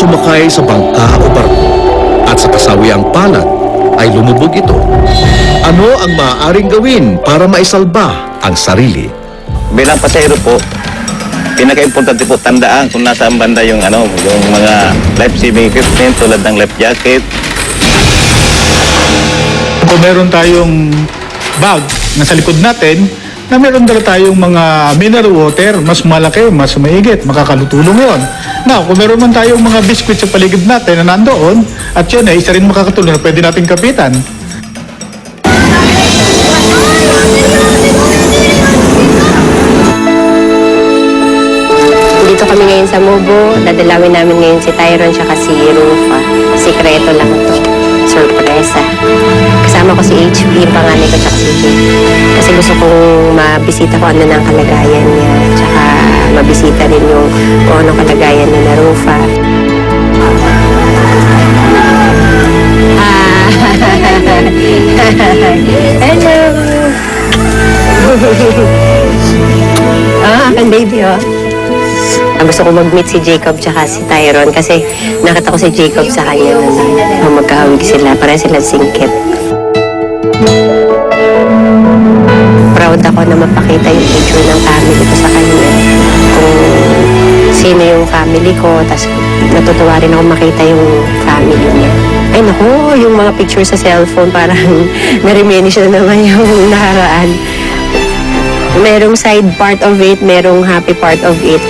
sumakay sa bangka o barko at sa kasawiang palad ay lumubog ito. Ano ang maaaring gawin para maisalba ang sarili? Bilang pasahero po, pinaka-importante po tandaan kung nasaan banda yung yung mga life-saving equipment tulad ng life jacket. Kung meron tayong bag na sa likod natin, na meron dala tayong mga mineral water, mas malaki, mas maigit, makakalutulong yon. Now, kung meron man tayong mga biscuit sa paligid natin na nandoon, at yun ay isa rin makakatulong na pwede nating kapitan. Dito kami ngayon sa Mubo, dadalawin namin ngayon si Tyron at si Rufa. Sikreto lang to. Sorpresa. Kasama ko si HB, yung panganay ko, tsaka si Jay. Kasi gusto kong mabisita ko ano ng kalagayan niya, tsaka mabisita rin yung kung anong kalagayan niya na Rufa. Hello! Aking baby, oh. Gusto ko mag-meet si Jacob tsaka si Tyron kasi nakita ko si Jacob sa kanya nung magkahawig sila. Parang sila singkit. Proud ako na mapakita yung picture ng family ko sa kanya. Kung sino yung family ko, tapos natutuwa rin ako makita yung family niya. Ay naku, yung mga picture sa cellphone parang na-reminisce na naman yung nakaraan. Merong side part of it, merong happy part of it.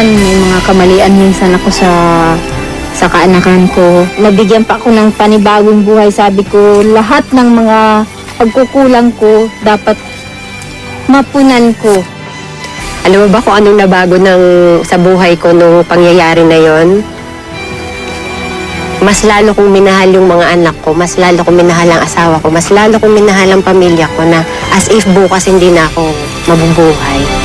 May mga kamalian minsan ako sa kaanakan ko. Nabigyan pa ako ng panibagong buhay. Sabi ko, lahat ng mga pagkukulang ko dapat mapunan ko. Alam mo ba kung anong nabago sa buhay ko nung pangyayari na yon? Mas lalo kong minahal yung mga anak ko, mas lalo kong minahal ang asawa ko, mas lalo kong minahal ang pamilya ko na as if bukas hindi na ako mabubuhay.